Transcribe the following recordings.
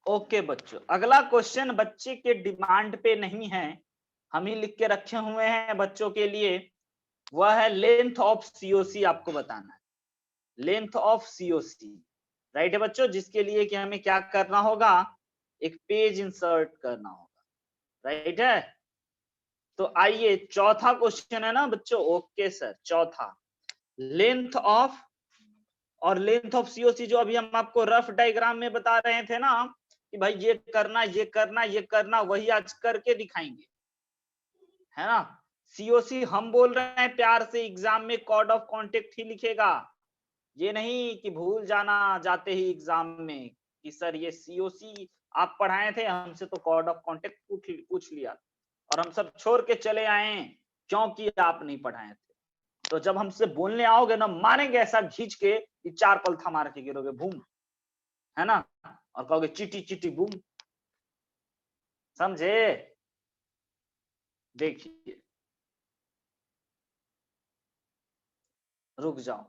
Okay बच्चों, अगला question बच्चे के डिमांड पे नहीं है, हम ही लिख के रखे हुए हैं बच्चों के लिए। वह है लेंथ ऑफ सीओसी आपको बताना है, लेंथ ऑफ सीओसी। राइट है बच्चों, जिसके लिए कि हमें क्या करना होगा, एक पेज इंसर्ट करना होगा। राइट है, तो आइए चौथा क्वेश्चन है ना बच्चों। ओके सर, चौथा लेंथ ऑफ, और लेंथ ऑफ सीओसी जो अभी हम आपको रफ डायग्राम में बता रहे थे ना कि भाई ये करना ये करना ये करना, वही आज करके दिखाएंगे, है ना। सीओसी हम बोल रहे हैं प्यार से, एग्जाम में कोड ऑफ कॉन्टेक्ट ही लिखेगा, ये नहीं कि भूल जाना जाते ही एग्जाम में कि सर ये सीओसी आप पढ़ाए थे, हमसे तो कोड ऑफ कॉन्टेक्ट पूछ लिया और हम सब छोड़ के चले आए क्योंकि आप नहीं पढ़ाए थे। तो जब हमसे बोलने आओगे ना, मारेंगे ऐसा खींच के कि 4 पलथा मार के गिरोगे, बूम, है ना, और कहोगे चिटी चिटी बूम। समझे? देखिए, रुक जाओ,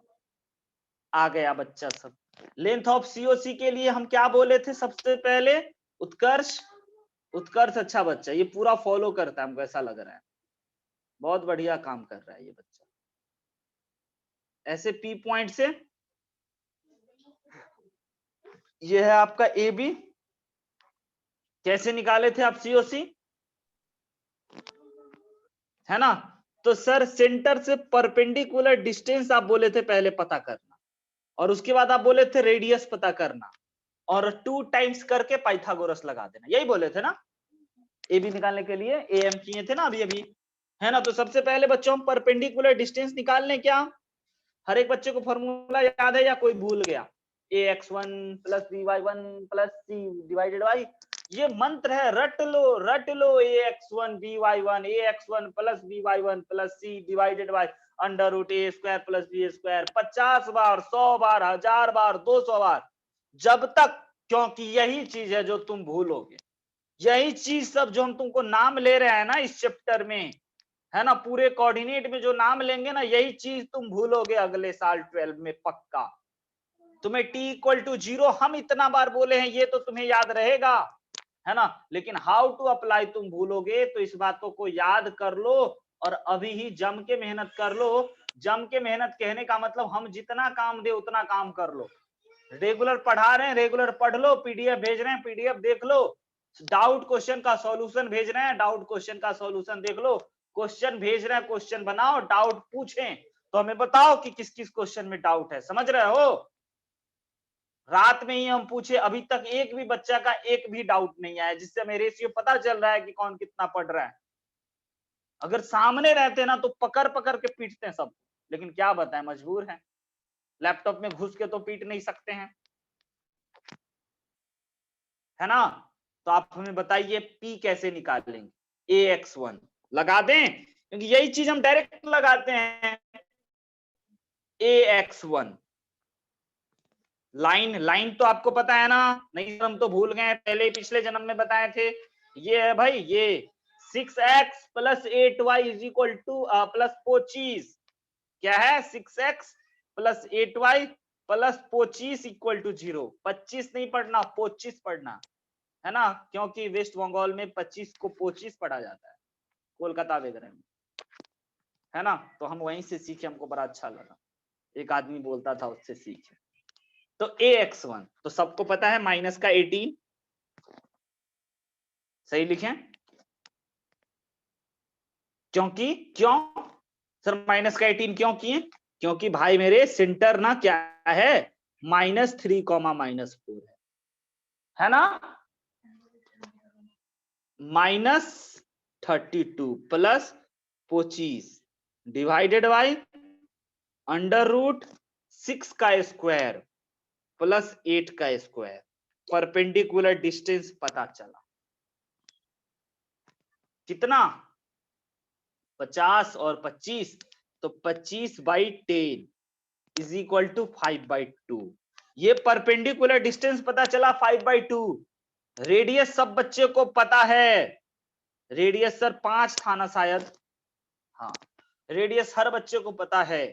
आ गया बच्चा सब। लेंथ ऑफ सीओसी के लिए हम क्या बोले थे सबसे पहले, उत्कर्ष। उत्कर्ष अच्छा बच्चा, ये पूरा फॉलो करता है, हमको ऐसा लग रहा है, बहुत बढ़िया काम कर रहा है ये बच्चा। ऐसे पी पॉइंट से ये है आपका ए बी, कैसे निकाले थे आप सीओसी, है ना। तो सर सेंटर से परपेंडिकुलर डिस्टेंस आप बोले थे पहले पता करना, और उसके बाद आप बोले थे रेडियस पता करना, और 2 टाइम्स करके पाइथागोरस लगा देना, यही बोले थे ना ए बी निकालने के लिए, ए एम किए थे ना अभी अभी, है ना। तो सबसे पहले बच्चों हम परपेंडिकुलर डिस्टेंस निकाल लें क्या, हर एक बच्चे को फॉर्मूला याद है या कोई भूल गया, ax1 plus by1 plus c divided by, ये मंत्र है, रट लो, ax1 by1 plus by1 plus c divided by under root a square plus b square, 50 बार, 100 बार, 1000 बार, 200 बार, जब तक, क्योंकि यही चीज है जो तुम भूलोगे, यही चीज सब जो हम तुमको नाम ले रहे हैं ना इस चैप्टर में, है ना, पूरे कोऑर्डिनेट में जो नाम लेंगे ना, यही चीज तुम भूलोगे अगले साल 12 में पक्का। तुम्हें t इक्वल टू 0 हम इतना बार बोले हैं, ये तो तुम्हें याद रहेगा, है ना, लेकिन हाउ टू अप्लाई तुम भूलोगे। तो इस बातों को याद कर लो और अभी ही जम के मेहनत कर लो। जम के मेहनत कहने का मतलब हम जितना काम दे उतना काम कर लो, रेगुलर पढ़ा रहे हैं रेगुलर पढ़ लो, पीडीएफ भेज रहे हैं पीडीएफ देख लो, डाउट क्वेश्चन का सॉल्यूशन भेज रहे हैं डाउट क्वेश्चन का सॉल्यूशन देख लो, क्वेश्चन भेज रहे हैं क्वेश्चन बनाओ, डाउट पूछें तो हमें बताओ कि किस किस क्वेश्चन में डाउट है, समझ रहे हो। रात में ही हम पूछे, अभी तक एक भी बच्चा का एक भी डाउट नहीं आया जिससे हमें रेशियो पता चल रहा है कि कौन कितना पढ़ रहा है। अगर सामने रहते ना तो पकड़ पकड़ के पीटते हैं सब, लेकिन क्या बताएं मजबूर है, लैपटॉप में घुस के तो पीट नहीं सकते हैं, है ना। तो आप हमें बताइए p कैसे निकालेंगे, ax1 लगा दें, क्योंकि यही चीज हम डायरेक्ट लगाते हैं, ax1 लाइन, लाइन तो आपको पता है ना, नहीं हम तो भूल गए, पहले पिछले जन्म में बताए थे, ये है भाई ये 6x plus 8y is equal two plus 25, क्या है 6x plus 8y plus 25 equal to 0, 25 नहीं पढ़ना 25 पढ़ना, है ना, क्योंकि वेस्ट बंगाल में 25 को 25 पढ़ा जाता है, कोलकाता वगैरह में, है ना। तो हम वहीं से सीखे, हमको बड़ा अच्छा लगा, एक आदमी बोलता था उससे सीखे। तो ax1 तो सबको पता है माइनस का 18, सही लिखें, क्योंकि क्यों सर माइनस का 18 क्यों किए, क्योंकि भाई मेरे सेंटर ना क्या है, -3, है ना, -32 plus 25 divided by under root 6 का स्क्वायर प्लस 8 का स्क्वायर, परपेंडिकुलर डिस्टेंस पता चला कितना, 50 और 25, तो 25/10 इज इक्वल टू 5/2, ये परपेंडिकुलर डिस्टेंस पता चला 5/2। रेडियस सब बच्चे को पता है, रेडियस सर 5 था ना शायद, हाँ रेडियस हर बच्चे को पता है।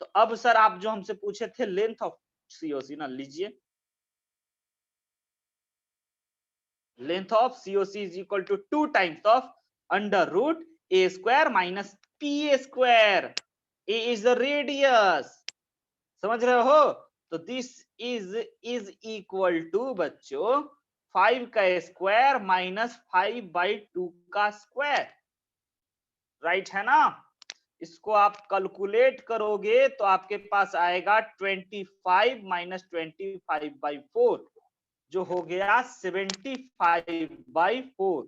तो अब सर आप जो हमसे पूछे थे लेंथ ऑफ सीओसी ना, लीजिए length of COC is equal to 2 times of under root a square minus P A square. A is the radius, समझ रहे हो? तो दिस इज इक्वल टू बच्चों 5 का स्क्वायर माइनस 5/2 का स्क्वायर, राइट है ना? इसको आप कैलकुलेट करोगे तो आपके पास आएगा 25 माइनस 25/4 जो हो गया 75/4,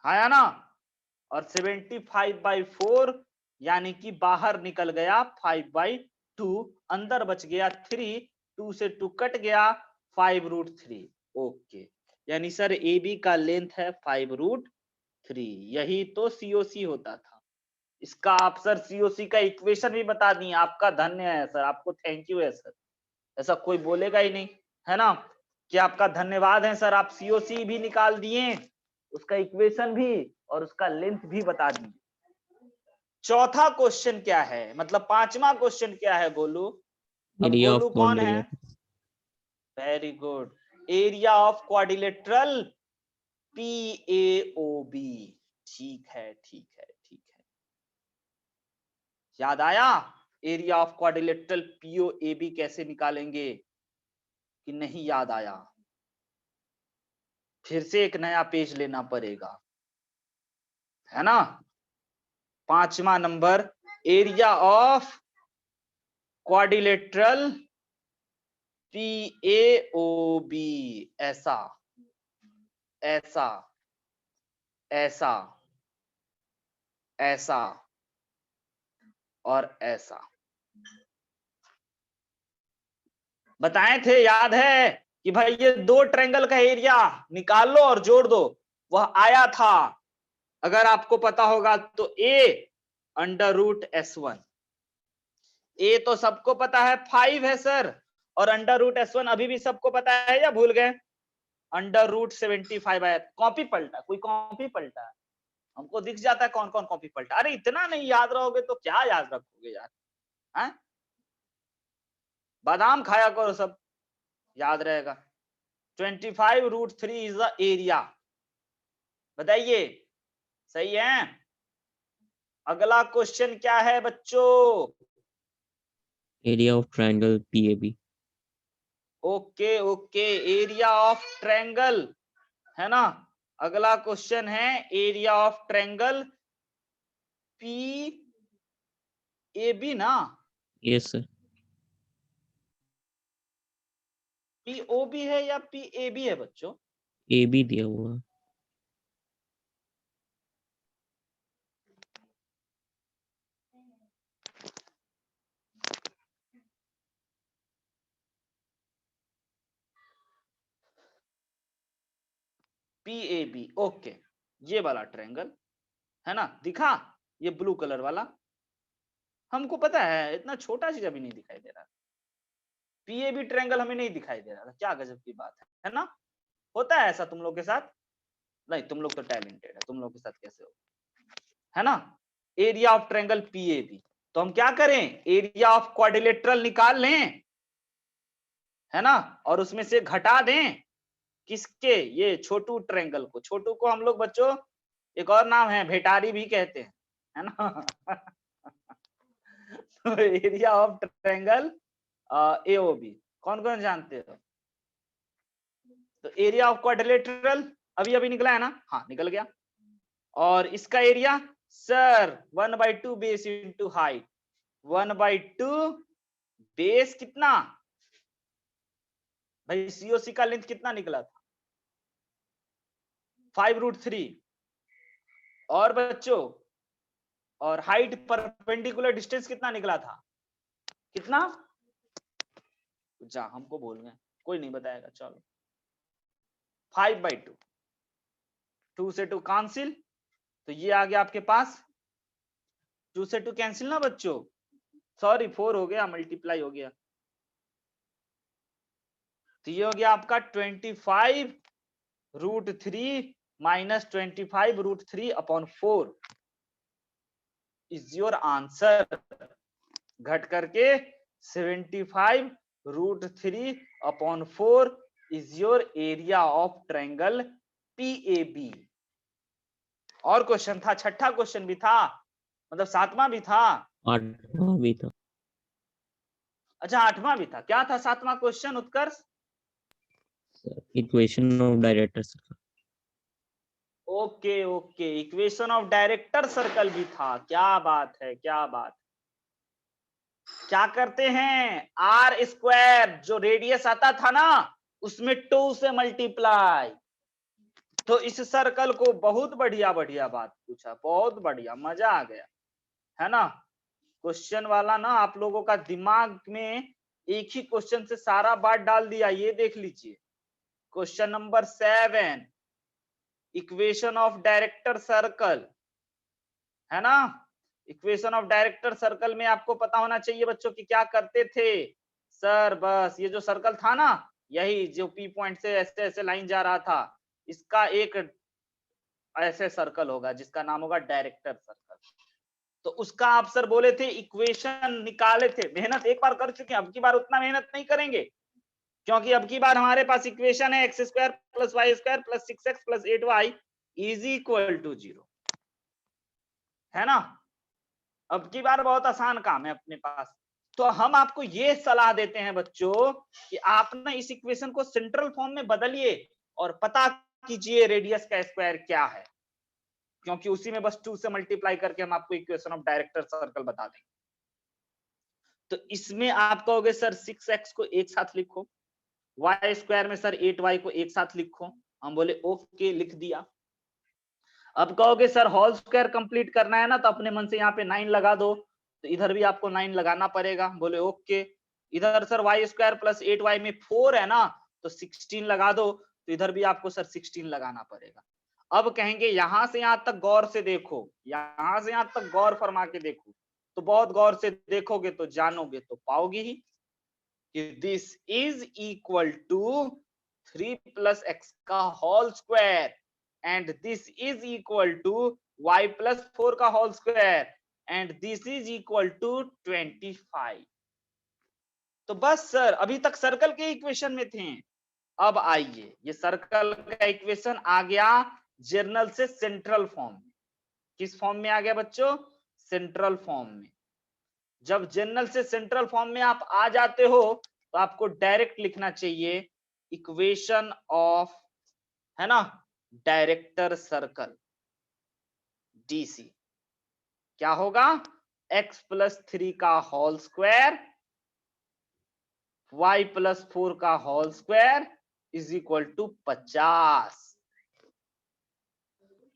आया ना? और 75/4 यानी कि बाहर निकल गया 5/2, अंदर बच गया 3, 2 से 2 कट गया 5√3। ओके, यानी सर ए बी का लेंथ है 5√3, यही तो सीओसी होता था। इसका आप सर सीओसी का इक्वेशन भी बता दिए, आपका धन्य है सर, आपको थैंक यू है सर, ऐसा कोई बोलेगा ही नहीं, है ना? कि आपका धन्यवाद है सर, आप सीओसी भी निकाल दिए, उसका इक्वेशन भी और उसका लेंथ भी बता दिए। चौथा क्वेश्चन क्या है, मतलब पांचवा क्वेश्चन क्या है गोलू? अब एरिया गोलू ऑफ कौन है? Very good, area of quadrilateral PAOB। ठीक है, ठीक है, ठीक है, याद आया? एरिया ऑफ क्वाड्रिलेटरल POAB कैसे निकालेंगे कि नहीं याद आया? फिर से एक नया पेज लेना पड़ेगा, है ना? पांचवा number, area of quadrilateral PAOB, ऐसा ऐसा ऐसा ऐसा और ऐसा बताए थे, याद है कि भाई ये दो ट्रायंगल का एरिया निकाल लो और जोड़ दो, वह आया था। अगर आपको पता होगा तो A√S1, ए तो सबको पता है 5 है सर, और √S1 अभी भी सबको पता है या भूल गए? √75 आया। कॉपी पलटा, कोई कॉपी पलटा? हमको दिख जाता है कौन कौन कॉपी पलटा। अरे इतना नहीं याद रहोगे तो क्या याद रखोगे यार, हैं? बादाम खाया करो, सब याद रहेगा। 25√3 इज द एरिया, बताइए सही है? अगला क्वेश्चन क्या है बच्चों? Area of triangle PAB। Okay okay, area of triangle, है ना? अगला क्वेश्चन है एरिया ऑफ ट्रायंगल PAB ना? Yes sir. POB है या PAB है बच्चों? AB दिया हुआ। PAB, ओके, ये वाला ट्रायंगल है ना, दिखा? ये ब्लू कलर वाला हमको पता है, इतना छोटा चीज अभी नहीं दिखाई दे रहा। PAB ट्रायंगल हमें नहीं दिखाई दे रहा था, क्या गजब की बात है ना? होता है ऐसा तुम लोग के साथ? नहीं, तुम लोग तो टैलेंटेड है, तुम लोग के साथ कैसे हो, है ना? एरिया ऑफ ट्रायंगल PAB, तो हम क्या करें, एरिया ऑफ क्वाड्रिलेटरल निकाल लें, है ना? और उसमें से घटा दें किसके, ये छोटू ट्रायंगल को। छोटू को हम लोग बच्चों एक और नाम है, भेटारी भी कहते हैं, है ना? तो एरिया ऑफ ट्रायंगल AOB कौन कौन जानते हो? तो एरिया ऑफ क्वाड्रिलेटरल अभी अभी निकला है ना? हाँ निकल गया। और इसका area sir 1/2 base into height, 1/2 base कितना भाई? सीओसी का लेंथ कितना निकला था? 5√3। और बच्चों, और हाइट परपेंडिकुलर डिस्टेंस कितना निकला था? कितना? जा, हमको बोल गए, कोई नहीं बताएगा, चलो 5/2, 2 से 2 कैंसिल, तो ये आ गया आपके पास 2 से 2 कैंसिल ना बच्चों, सॉरी 4 हो गया, मल्टीप्लाई हो गया, तो ये हो गया आपका 25√3 माइनस 25√3/4 इज योर आंसर। घट करके 75√3/4 is your area of triangle PAB। और क्वेश्चन था, छठा क्वेश्चन भी था, मतलब सातवां भी था। 8वां भी था। अच्छा, आठवां भी था। क्या था सातवां question Utkarsh? Equation of director circle. Okay okay, equation of director circle भी था। क्या बात है, क्या बात। क्या करते हैं, आर स्क्वायर जो रेडियस आता था ना, उसमें 2 से मल्टीप्लाई। तो इस सर्कल को बहुत बढ़िया बढ़िया बात पूछा, बहुत बढ़िया, मजा आ गया, है ना। क्वेश्चन वाला ना आप लोगों का दिमाग में एक ही क्वेश्चन से सारा बात डाल दिया। ये देख लीजिए, question number 7, equation of director circle, है ना। इक्वेशन ऑफ डायरेक्टर सर्कल में आपको पता होना चाहिए बच्चों कि क्या करते थे सर। बस ये जो सर्कल था ना, यही जो P पॉइंट से ऐसे ऐसे लाइन जा रहा था, इसका एक ऐसे सर्कल होगा जिसका नाम होगा डायरेक्टर सर्कल। तो उसका आप सर बोले थे इक्वेशन निकाले थे। मेहनत एक बार कर चुके हैं, अब की बार उतना मेहनत नहीं करेंगे, क्योंकि अब की बार हमारे पास इक्वेशन है x² + y² + 6x + 8y = 0, है ना। अब की बार बहुत आसान काम है अपने पास। तो हम आपको ये सलाह देते हैं बच्चों कि आप ना इस इक्वेशन को सेंट्रल फॉर्म में बदलिए और पता कीजिए रेडियस का स्क्वायर क्या है, क्योंकि उसी में बस 2 से मल्टीप्लाई करके हम आपको इक्वेशन ऑफ डायरेक्टर सर्कल बता देंगे। तो इसमें आप कहोगे सर 6x को एक साथ लिखो, y² में सर 8y को एक साथ लिखो। हम बोले ओके, लिख दिया। अब कहोगे सर होल स्क्वायर कंप्लीट करना है ना, तो अपने मन से यहाँ पे 9 लगा दो, तो इधर भी आपको 9 लगाना पड़ेगा। बोले ओके। इधर सर y² + 8y में 4 है ना, तो 16 लगा दो, तो इधर भी आपको सर 16 लगाना पड़ेगा। अब कहेंगे यहां से यहां तक गौर से देखो, यहां से यहां तक गौर फरमा के देखो, तो बहुत गौर से देखोगे तो जानोगे तो पाओगे ही कि this is equal to 3 + x का whole square and this is equal to y + 4 का whole square and this is equal to 25। तो बस सर अभी तक सर्कल के इक्वेशन में थे। अब आइए, ये सर्कल का इक्वेशन आ गया जर्नल से सेंट्रल फॉर्म में। किस फॉर्म में आ गया बच्चों? सेंट्रल फॉर्म में। जब जनरल से सेंट्रल फॉर्म में आप आ जाते हो तो आपको डायरेक्ट लिखना चाहिए इक्वेशन ऑफ, है ना, डायरेक्टर सर्कल DC। क्या होगा? x + 3 का होल स्क्वायर, y + 4 का होल स्क्वायर = 50।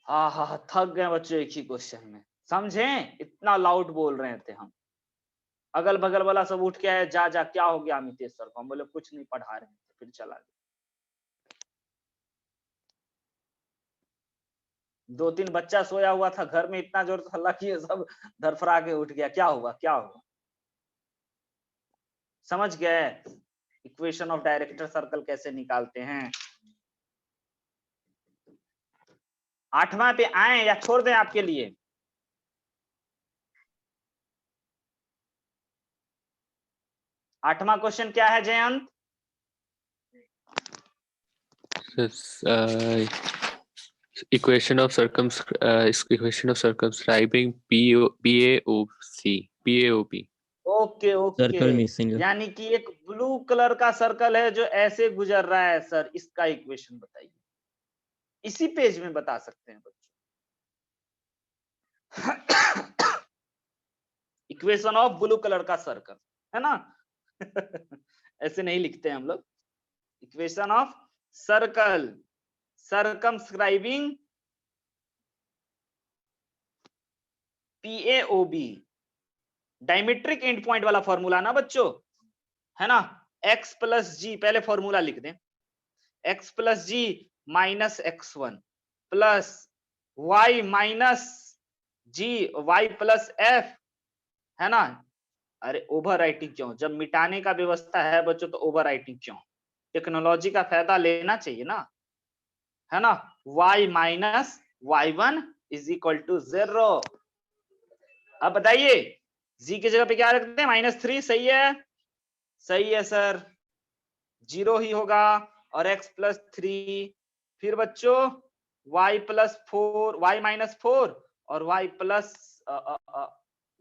हाँ, थक गए बच्चों एक ही क्वेश्चन में, समझे? इतना लाउड बोल रहे थे हम। अगल बगल वाला सब उठ के आया, जा क्या हो गया अमितेश सर को? हम बोले कुछ नहीं, पढ़ा रहे थे, फिर चला गया। 2-3 बच्चा सोया हुआ था घर में, इतना जोर से हल्ला किए, सब धरफरा के उठ गया। क्या हुआ, क्या हुआ? समझ गए इक्वेशन ऑफ डायरेक्टर सर्कल कैसे निकालते हैं? 8वां पे आए या छोड़ दें आपके लिए? आठवां क्वेश्चन क्या है Jayant? Equation of circumscribing PAOB। Okay okay, circle missing. यानी कि एक ब्लू कलर का सर्कल है जो ऐसे गुजर रहा है सर, इसका इक्वेशन बताइए। इसी पेज में बता सकते हैं बच्चों। इक्वेशन ऑफ ब्लू कलर का सर्कल, है ना। ऐसे नहीं लिखते हैं हम लोग। Equation of circle circumscribing PAOB, diametric end point वाला फॉर्मूला ना बच्चों, है ना। x + g, पहले फॉर्मूला लिख दें, x + g - x1 plus y - g y + f, है ना। अरे ओवर राइटिंग क्यों? जब मिटाने का व्यवस्था है बच्चों तो ओवर राइटिंग क्यों? टेक्नोलॉजी का फायदा लेना चाहिए ना, है ना। y - y1 = 0। अब बताइए g की जगह पे क्या रखते हैं? -3। सही है, सही है सर, 0 ही होगा। और x+3, फिर बच्चों y+4, y-4 और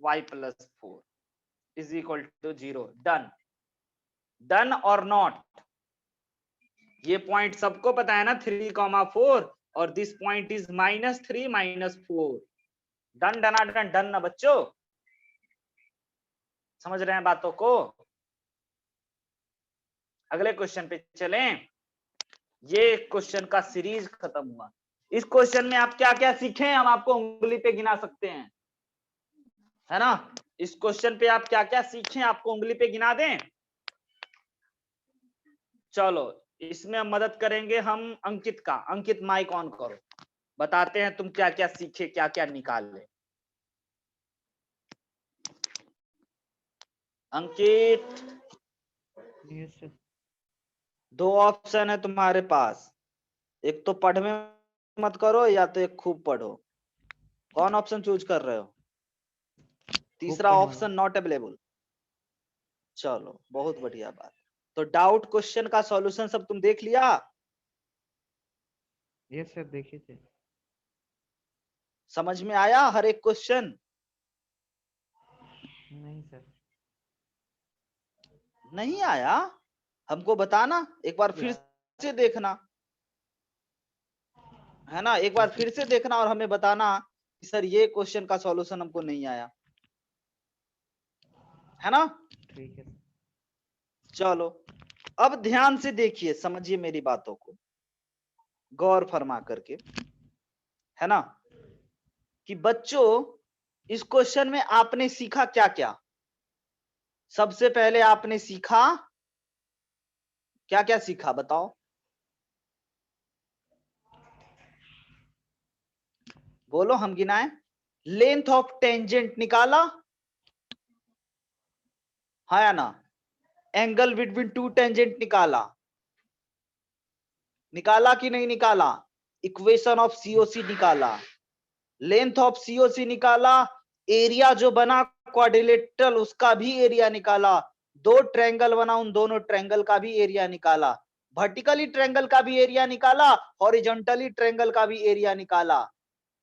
y+4 is equal to 0। Done, done और नॉट? ये पॉइंट सबको पता है ना, 3,4 और दिस पॉइंट इज -3 -4। डन डना डन डन ना बच्चों, समझ रहे हैं बातों को? अगले क्वेश्चन पे चलें। ये क्वेश्चन का सीरीज खत्म हुआ। इस क्वेश्चन में आप क्या क्या सीखे हम आपको उंगली पे गिना सकते हैं, है ना? इस क्वेश्चन पे आप क्या क्या सीखे आपको उंगली पे गिना दें? चलो इसमें हम मदद करेंगे हम अंकित का। अंकित माइक ऑन करो, बताते हैं तुम क्या क्या सीखे, क्या क्या निकाले। अंकित, दो ऑप्शन है तुम्हारे पास, एक तो पढ़ में मत करो या तो एक खूब पढ़ो। कौन ऑप्शन चूज कर रहे हो? तीसरा ऑप्शन नॉट अवेलेबल। चलो बहुत बढ़िया बात। तो डाउट क्वेश्चन का सॉल्यूशन सब तुम देख लिया? यस सर, देखिए थे। समझ में आया हर एक क्वेश्चन? नहीं सर। नहीं आया? हमको बताना, एक बार फिर से देखना, है ना? एक बार फिर से देखना और हमें बताना कि सर ये क्वेश्चन का सॉल्यूशन हमको नहीं आया, है ना? ठीक है। चलो अब ध्यान से देखिए, समझिए मेरी बातों को गौर फरमा करके, है ना? कि बच्चों इस क्वेश्चन में आपने सीखा क्या क्या? सबसे पहले आपने सीखा क्या क्या सीखा, बताओ? बोलो, हम गिनाएं। लेंथ ऑफ टेंजेंट निकाला, हाँ या ना? एंगल बिटवीन टू टेंजेंट निकाला, निकाला कि नहीं निकाला? इक्वेशन ऑफ सीओसी निकाला, लेंथ ऑफ सीओसी निकाला, एरिया जो बना क्वाड्रिलेटरल उसका भी एरिया निकाला, दो ट्रायंगल बना उन दोनों ट्रायंगल का भी एरिया निकाला, वर्टिकली ट्रायंगल का भी एरिया निकाला, हॉरिजॉन्टली ट्रायंगल का भी एरिया निकाला,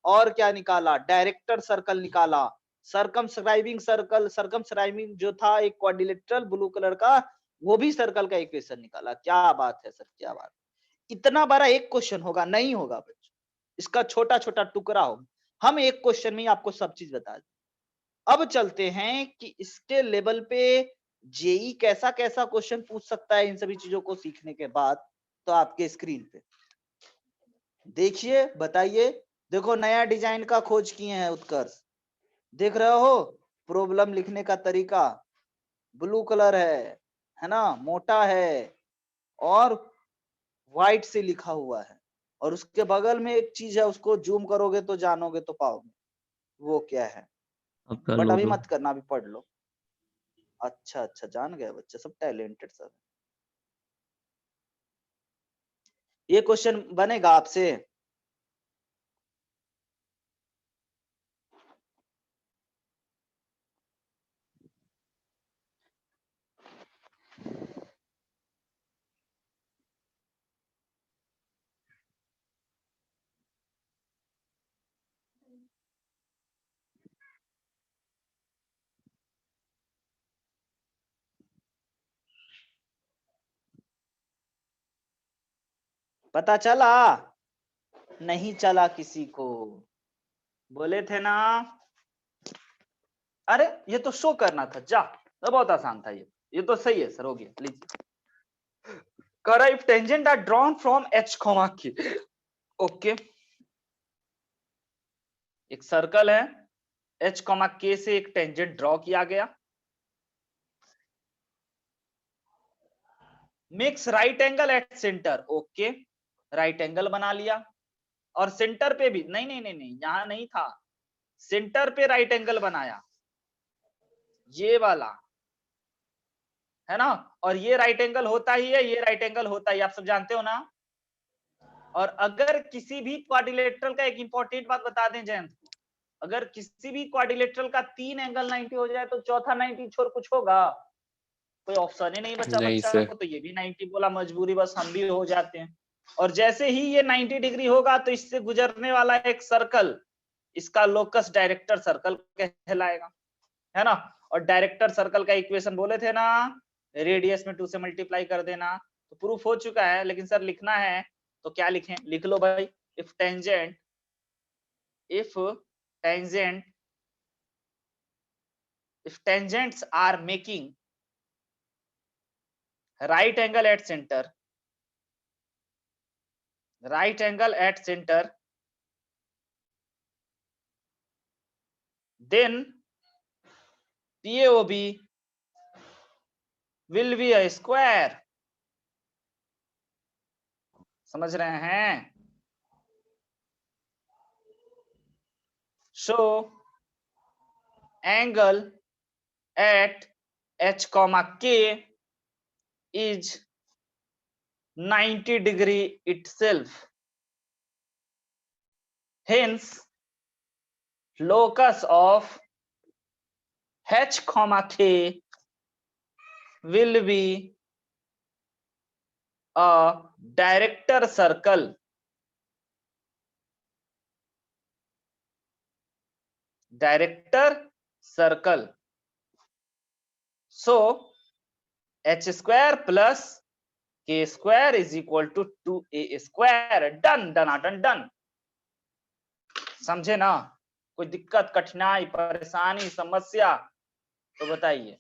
और क्या निकाला? डायरेक्टर सर्कल निकाला, सर्कमस्क्राइबिंग सर्कल, सर्कमस्क्राइबिंग जो था एक क्वाड्रिलेटरल ब्लू कलर का, वो भी सर्कल का इक्वेशन निकाला। क्या बात है सर, क्या बात! इतना बड़ा एक क्वेश्चन होगा? नहीं होगा बच्चों, इसका छोटा छोटा टुकड़ा होगा। हम एक क्वेश्चन में ही आपको सब चीज बता दें। अब चलते हैं कि इसके लेवल पे जेई कैसा कैसा क्वेश्चन पूछ सकता है इन सभी चीजों को सीखने के बाद। तो आपके स्क्रीन पे देखिए, बताइए। देखो नया डिजाइन का खोज किए हैं उत्कर्ष, देख रहे हो? प्रॉब्लम लिखने का तरीका ब्लू कलर है ना, मोटा है और व्हाइट से लिखा हुआ है, और उसके बगल में एक चीज है, उसको जूम करोगे तो जानोगे तो पाओगे वो क्या है। आपका बट अभी लोगो। मत करना, अभी पढ़ लो। अच्छा अच्छा, जान गए बच्चे, सब टैलेंटेड सब। ये क्वेश्चन बनेगा आपसे। पता चला? नहीं चला किसी को? बोले थे ना। अरे ये तो शो करना था, जा, तो बहुत आसान था ये तो सही है सर, हो गया। लीजिए, करा if tangent are drawn from h comma k. Okay, एक सर्कल है, एच कॉमा के से एक टेंजेंट ड्रॉ किया गया। Makes right angle at centre. Okay, right angle बना लिया। और सेंटर पे भी नहीं नहीं नहीं नहीं, यहां नहीं था, सेंटर पे राइट एंगल बनाया, ये वाला, है ना? और ये राइट एंगल होता ही है, ये राइट एंगल होता ही, आप सब जानते हो ना? और अगर किसी भी क्वाड्रिलेटरल का एक इंपॉर्टेंट बात बता दें जयंत, अगर किसी भी क्वाड्रिलेटरल का 3 एंगल 90 हो जाए तो चौथा 90 छोड़ कुछ होगा? कोई ऑप्शन ही नहीं बचा नहीं बच्चा सर। को, तो ये भी 90 बोला, मजबूरी बस हम भी हो जाते हैं। और जैसे ही ये 90 डिग्री होगा तो इससे गुजरने वाला एक सर्कल, इसका लोकस डायरेक्टर सर्कल कहलाएगा, है ना। और डायरेक्टर सर्कल का इक्वेशन बोले थे ना, रेडियस में 2 से मल्टीप्लाई कर देना, तो प्रूफ हो चुका है। लेकिन सर लिखना है तो क्या लिखें, लिख लो भाई। If tangent if tangents are making right angle at center, then PAOB will be a square। समझ रहे हैं? So angle at H, K is 90 degree itself. Hence locus of H, K will be a director circle. So H square plus K square is equal to 2A square. Done. समझे ना? कोई दिक्कत, कठिनाई, परेशानी, समस्या तो बताइए।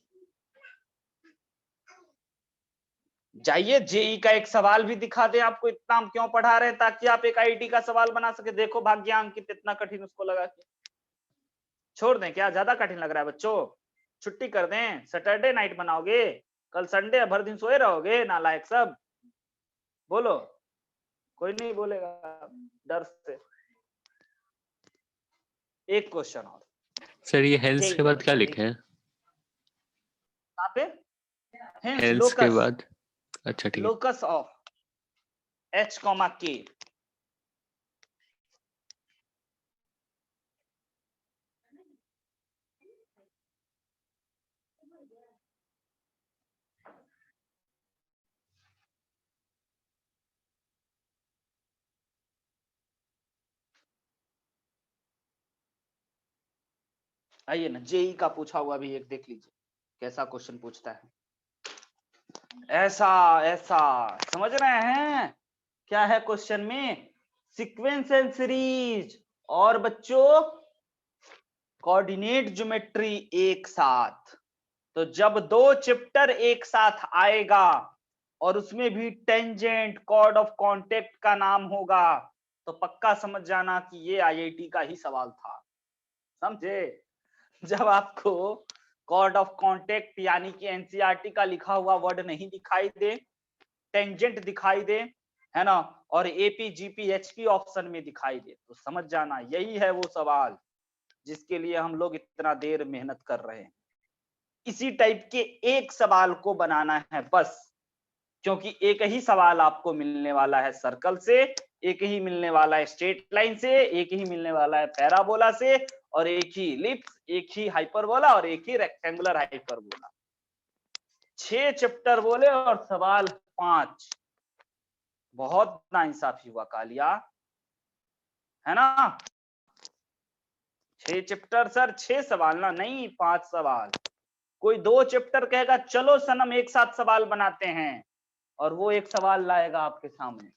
जाइए जेई का एक सवाल भी दिखा दे आपको। इतना हम क्यों पढ़ा रहे हैं? ताकि आप एक आईटी का सवाल बना सके। देखो भाग्यांकित इतना कठिन उसको लगा कि छोड़ दें क्या? ज्यादा कठिन लग रहा है बच्चों? छुट्टी कर दें? सैटरडे नाइट बनाओगे? कल संडे, भर दिन सोए रहोगे नालायक सब? बोलो, कोई नहीं बोलेगा डर से। एक क्वेश्चन और सर ये हेंस के बाद क्या लिखे हैं? कहाँ पे? हेंस के बाद, अच्छा ठीक है। Locus of H, K। आइए ना, जेई का पूछा हुआ भी एक देख लीजिए कैसा क्वेश्चन पूछता है। ऐसा समझ रहे हैं? क्या है क्वेश्चन में? सीक्वेंस एंड सीरीज और बच्चों कोऑर्डिनेट ज्योमेट्री एक साथ। तो जब दो चैप्टर एक साथ आएगा और उसमें भी टेंजेंट, कॉर्ड ऑफ कांटेक्ट का नाम होगा, तो पक्का समझ जाना कि ये आईआईटी का ही सवाल था। समझे? जब आपको कॉर्ड ऑफ कांटेक्ट यानी कि एनसीईआरटी का लिखा हुआ वर्ड नहीं दिखाई दे, टेंजेंट दिखाई दे, है ना, और एपी, जीपी, एचपी ऑप्शन में दिखाई दे, तो समझ जाना यही है वो सवाल जिसके लिए हम लोग इतना देर मेहनत कर रहे हैं। इसी टाइप के एक सवाल को बनाना है बस, क्योंकि एक ही सवाल आपको मिलने वाला है सर्कल से, एक ही मिलने वाला है स्ट्रेट लाइन से, एक ही मिलने वाला है पैराबोला से, और एक ही इलिप्स, एक ही हाइपरबोला और एक ही रेक्टेंगुलर हाइपरबोला। 6 चैप्टर बोले और सवाल 5। बहुत नाइंसाफी हुआ कालिया, है ना। 6 चैप्टर सर, 6 सवाल ना, नहीं 5 सवाल। कोई 2 चैप्टर कहेगा चलो सनम एक साथ सवाल बनाते हैं, और वो एक सवाल लाएगा आपके सामने,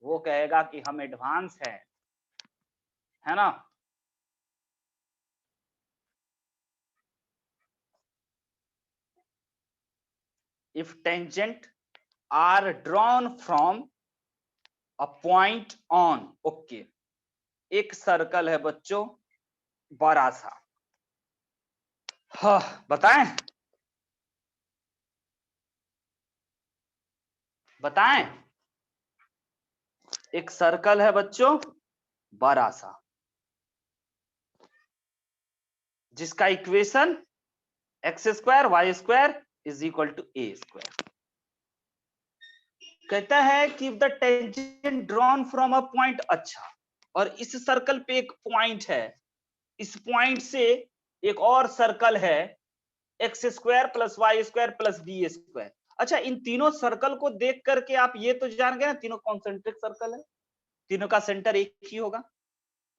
वो कहेगा कि हम एडवांस है ना। If tangent are drawn from a point on, okay, एक सर्कल है बच्चों बड़ा सा। हाँ बताएं, एक सर्कल है बच्चों बड़ा सा, जिसका equation x square y square is equal to a square. कहता है कि the tangent drawn from a point. अच्छा, और इस सर्कल पे एक पॉइंट है, इस पॉइंट से एक और सर्कल है x square plus y square plus b square. अच्छा, इन तीनों सर्कल को देख करके आप ये तो जान गए ना, तीनों कॉन्सेंट्रिक सर्कल है, तीनों का सेंटर एक ही होगा,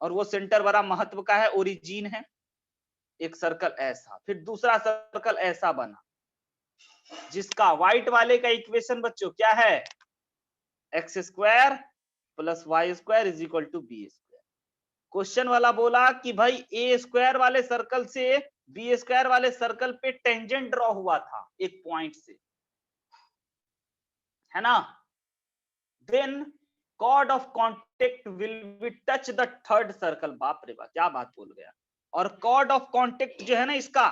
और वो सेंटर बड़ा महत्व का है, ओरिजिन है। एक सर्कल ऐसा, फिर दूसरा सर्कल ऐसा बना, जिसका व्हाइट वाले का इक्वेशन बच्चों क्या है, x square plus y square is equal to B square. Question वाला बोला कि भाई ए स्क्वायर वाले सर्कल से बी स्क्वायर वाले सर्कल पे टेंजेंट ड्रॉ हुआ था एक पॉइंट से, है ना, then chord of contact will be touch the third circle. बाप रे बाप, क्या बात बोल गया। और कॉर्ड ऑफ कॉन्टेक्ट जो है ना, इसका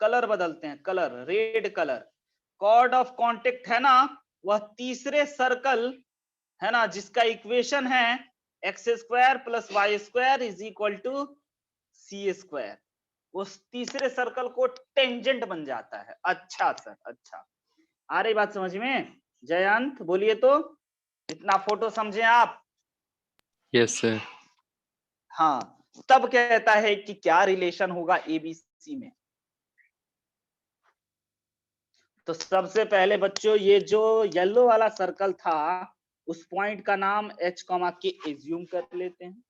कलर बदलते हैं, colour red colour, chord of contact है ना, वह तीसरे सर्कल है ना, जिसका इक्वेशन है x square plus y square is equal to c square, उस तीसरे सर्कल को टेंजेंट बन जाता है। अच्छा सर, अच्छा, आ रही बात समझ में? जयंत बोलिए तो, इतना फोटो समझे आप? Yes sir. हाँ, तब कहता है कि क्या रिलेशन होगा एबीसी में। तो सबसे पहले बच्चों, ये जो येलो वाला सर्कल था, उस पॉइंट का नाम h, के एज्यूम कर लेते हैं।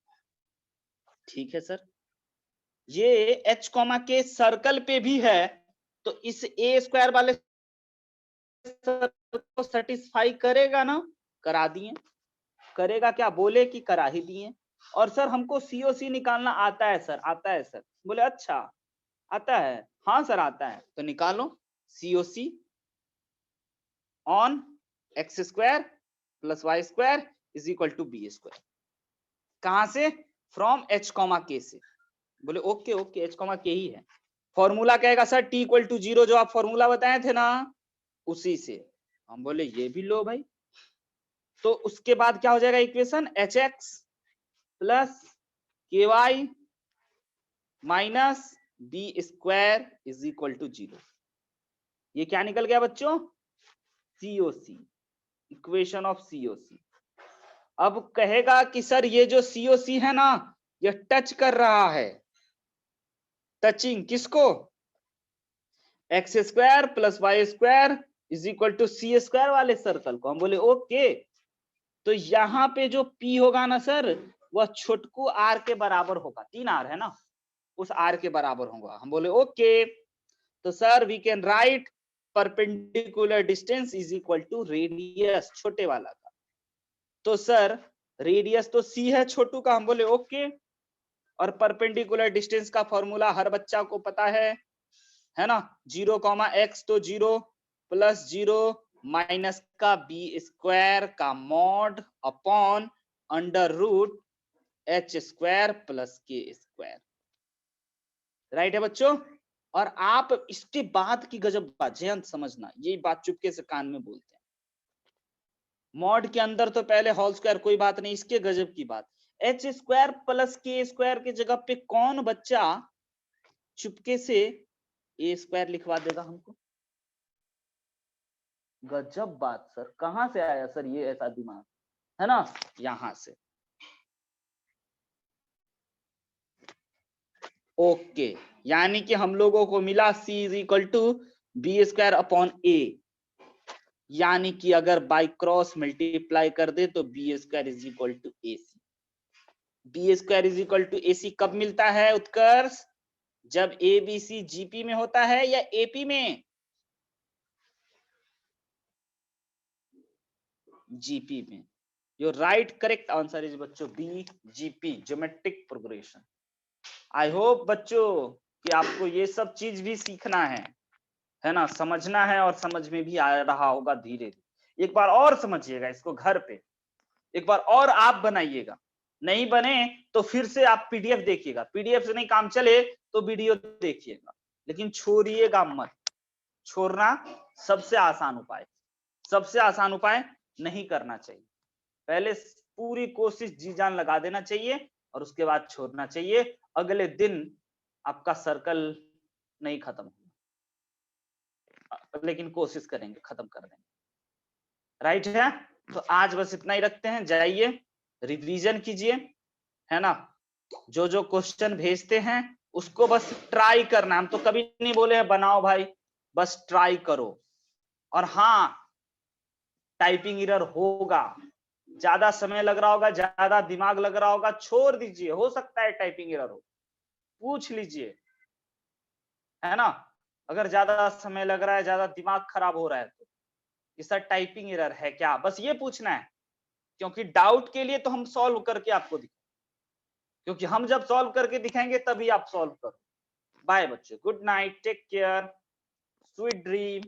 ठीक है सर, ये h, के सर्कल पे भी है, तो इस ए स्क्वायर वाले सर्कल को सेटिस्फाई करेगा ना, करा दिए। करेगा क्या, बोले कि करा ही दिए। और सर हमको सीओसी निकालना आता है सर, आता है सर। बोले अच्छा आता है, हाँ सर आता है, तो निकालो COC on x square plus y square is equal to B square. कहां से, फ्रॉम h, के से। बोले ओके ओके, h, के ही है। फॉर्मूला कहेगा सर t इक्वल टू 0, जो आप फॉर्मूला बताए थे ना, उसी से। हम बोले ये भी लो भाई। तो उसके बाद क्या हो जाएगा equation, h x plus k y minus b square is equal to 0। ये क्या निकल गया बच्चों, सीओसी, इक्वेशन ऑफ सीओसी। अब कहेगा कि सर ये जो सीओसी है ना, ये टच कर रहा है, टचिंग किसको, x square plus y square is equal to c square वाले सर्कल को। हम बोले ओके, तो यहाँ पे जो P होगा ना सर, वह छोटकू R के बराबर होगा, 3 R है ना, उस R के बराबर होगा। हम बोले ओके, तो sir we can write perpendicular distance is equal to radius, छोटे वाला का। तो सर रेडियस तो C है छोटू का। हम बोले ओके, और परपेंडिकुलर डिस्टेंस का फॉर्मूला हर बच्चा को पता है ना, 0, x तो 0 प्लस 0 माइनस का बी स्क्वायर का mod upon under root h square plus k square. Right है बच्चों? और आप इसके बाद की गजब बात जयंत समझना, ये बात चुपके से कान में बोलते हैं, मॉड के अंदर तो पहले होल स्क्वायर, कोई बात नहीं, इसके गजब की बात, h square plus k square की जगह पे कौन बच्चा चुपके से ए स्क्वायर लिखवा देगा हमको? गजब बात सर, कहां से आया सर ये ऐसा दिमाग, है ना, यहां से। ओके, यानी कि हम लोगों को मिला C is equal to B square upon A, यानी कि अगर बाई क्रॉस मल्टीप्लाई कर दे तो B square is equal to A C. B square is equal to A C कब मिलता है उत्कर्ष, जब ए बी सी जीपी में होता है या एपी में, जीपी में। Your right correct answer is बच्चों B, GP, geometric progression. I hope बच्चों कि आपको ये सब चीज भी सीखना है ना, समझना है, और समझ में भी आ रहा होगा धीरे धीरे। एक बार और समझिएगा इसको घर पे, एक बार और आप बनाइएगा, नहीं बने तो फिर से आप पीडीएफ देखिएगा, पीडीएफ से नहीं काम चले तो वीडियो देखिएगा, लेकिन छोड़िएगा मत। छोड़ना सबसे आसान उपाय, सबसे आसान उपाय नहीं करना चाहिए। पहले पूरी कोशिश जी जान लगा देना चाहिए और उसके बाद छोड़ना चाहिए। अगले दिन आपका सर्कल नहीं खत्म होगा, लेकिन कोशिश करेंगे खत्म कर देंगे। राइट है? तो आज बस इतना ही रखते हैं, जाइए रिवीजन कीजिए, है ना, जो जो क्वेश्चन भेजते हैं उसको बस ट्राई करना। हम तो कभी नहीं बोले हैं बनाओ भाई, बस ट्राई करो। और हाँ, टाइपिंग एरर होगा, ज्यादा समय लग रहा होगा, ज्यादा दिमाग लग रहा होगा, छोड़ दीजिए, हो सकता है टाइपिंग एरर हो, पूछ लीजिए, है ना। अगर ज्यादा समय लग रहा है, ज्यादा दिमाग खराब हो रहा है तो ये सर टाइपिंग एरर है क्या, बस ये पूछना है। क्योंकि डाउट के लिए तो हम सॉल्व करके आपको दिखाएंगे, क्योंकि हम जब सॉल्व करके दिखाएंगे तभी आप सॉल्व करो। बाय बच्चों, good night, take care, sweet dream.